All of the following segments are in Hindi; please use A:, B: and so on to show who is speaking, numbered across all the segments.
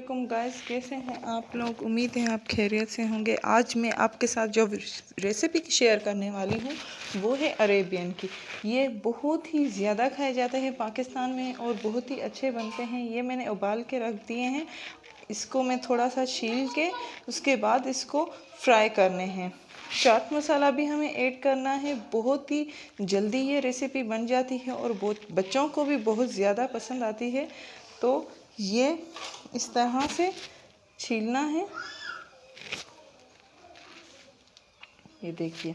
A: वालेकुम गाइस, कैसे हैं आप लोग। उम्मीद है आप खैरियत से होंगे। आज मैं आपके साथ जो रेसिपी शेयर करने वाली हूँ वो है अरेबियन की। ये बहुत ही ज़्यादा खाए जाते हैं पाकिस्तान में और बहुत ही अच्छे बनते हैं। ये मैंने उबाल के रख दिए हैं। इसको मैं थोड़ा सा छील के उसके बाद इसको फ्राई करने हैं। चाट मसाला भी हमें ऐड करना है। बहुत ही जल्दी ये रेसिपी बन जाती है और बहुत बच्चों को भी बहुत ज़्यादा पसंद आती है। तो ये इस तरह से छीलना है। ये देखिए,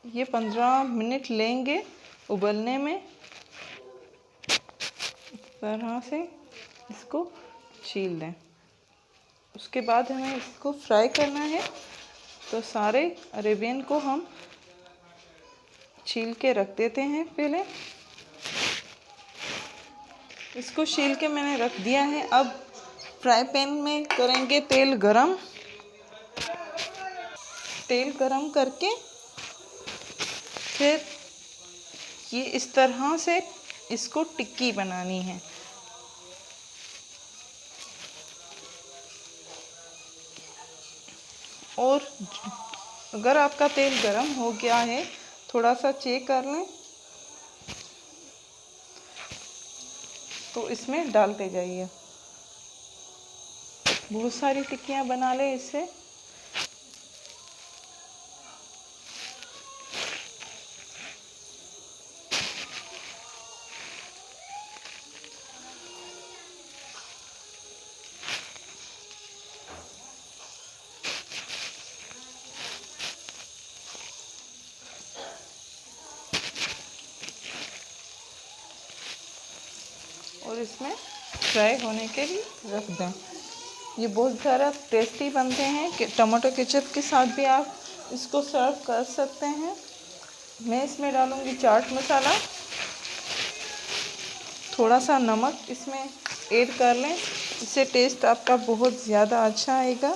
A: ये 15 मिनट लेंगे उबलने में। इस तरह से इसको छील दें। उसके बाद हमें इसको फ्राई करना है। तो सारे अरेबियन को हम छील के रख देते हैं। पहले इसको छील के मैंने रख दिया है। अब फ्राई पैन में करेंगे तेल गरम। तेल गरम करके फिर ये इस तरह से इसको टिक्की बनानी है। और अगर आपका तेल गरम हो गया है, थोड़ा सा चेक कर लें तो इसमें डालते जाइए। बहुत सारी टिक्कियाँ बना लें इससे। और इसमें फ्राई होने के लिए रख दें। ये बहुत ज़्यादा टेस्टी बनते हैं कि टमाटो केचप के साथ भी आप इसको सर्व कर सकते हैं। मैं इसमें डालूँगी चाट मसाला, थोड़ा सा नमक इसमें ऐड कर लें। इससे टेस्ट आपका बहुत ज़्यादा अच्छा आएगा।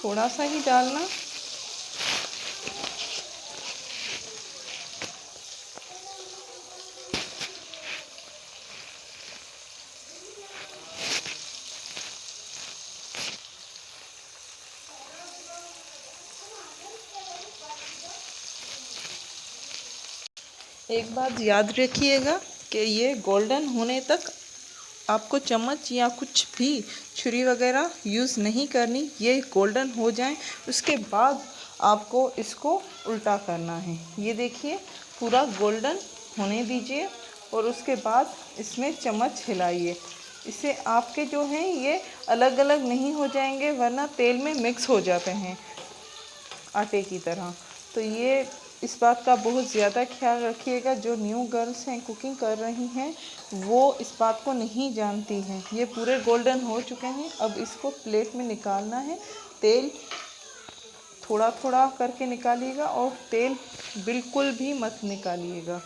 A: थोड़ा सा ही डालना। एक बात याद रखिएगा कि ये गोल्डन होने तक आपको चम्मच या कुछ भी छुरी वगैरह यूज़ नहीं करनी। ये गोल्डन हो जाए उसके बाद आपको इसको उल्टा करना है। ये देखिए, पूरा गोल्डन होने दीजिए और उसके बाद इसमें चम्मच हिलाइए। इससे आपके जो हैं ये अलग अलग नहीं हो जाएंगे, वरना तेल में मिक्स हो जाते हैं आटे की तरह। तो ये इस बात का बहुत ज़्यादा ख्याल रखिएगा। जो न्यू गर्ल्स हैं, कुकिंग कर रही हैं, वो इस बात को नहीं जानती हैं। ये पूरे गोल्डन हो चुके हैं। अब इसको प्लेट में निकालना है। तेल थोड़ा थोड़ा करके निकालिएगा और तेल बिल्कुल भी मत निकालिएगा।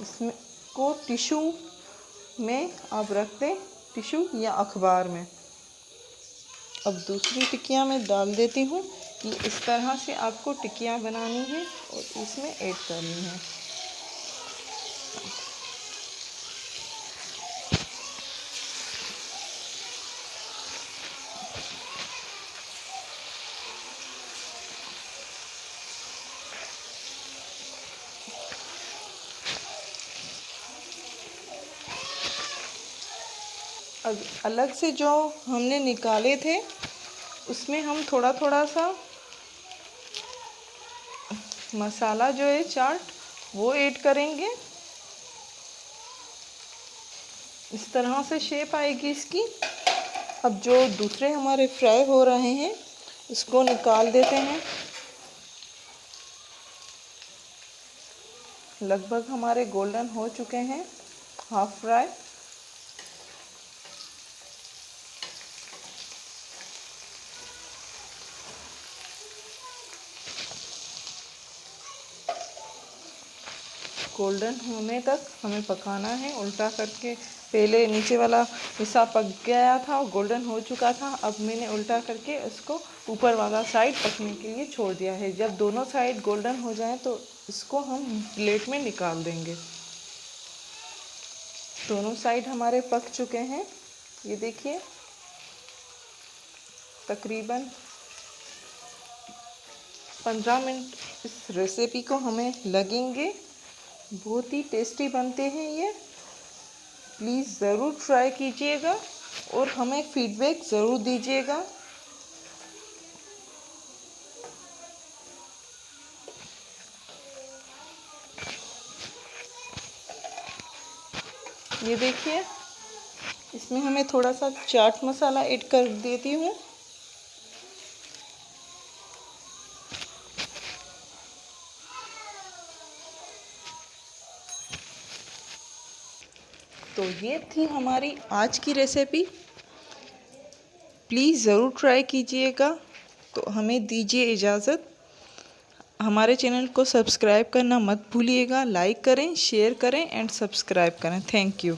A: इसमें को टिश्यू में आप रख दें, टिश्यू या अखबार में। अब दूसरी टिक्कियाँ मैं डाल देती हूँ। ये इस तरह से आपको टिक्कियाँ बनानी है और इसमें ऐड करनी है। अब अलग से जो हमने निकाले थे उसमें हम थोड़ा थोड़ा सा मसाला जो है चाट वो ऐड करेंगे। इस तरह से शेप आएगी इसकी। अब जो दूसरे हमारे फ्राई हो रहे हैं इसको निकाल देते हैं। लगभग हमारे गोल्डन हो चुके हैं, हाफ फ्राई। गोल्डन होने तक हमें पकाना है, उल्टा करके पहले नीचे वाला हिस्सा पक गया था और गोल्डन हो चुका था। अब मैंने उल्टा करके उसको ऊपर वाला साइड पकने के लिए छोड़ दिया है। जब दोनों साइड गोल्डन हो जाए तो इसको हम प्लेट में निकाल देंगे। दोनों साइड हमारे पक चुके हैं, ये देखिए। तकरीबन 15 मिनट इस रेसिपी को हमें लगेंगे। बहुत ही टेस्टी बनते हैं ये। प्लीज़ ज़रूर ट्राई कीजिएगा और हमें फीडबैक ज़रूर दीजिएगा। ये देखिए, इसमें हमें थोड़ा सा चाट मसाला ऐड कर देती हूँ। तो ये थी हमारी आज की रेसिपी। प्लीज़ ज़रूर ट्राई कीजिएगा। तो हमें दीजिए इजाज़त। हमारे चैनल को सब्सक्राइब करना मत भूलिएगा। लाइक करें, शेयर करें एंड सब्सक्राइब करें। Thank you.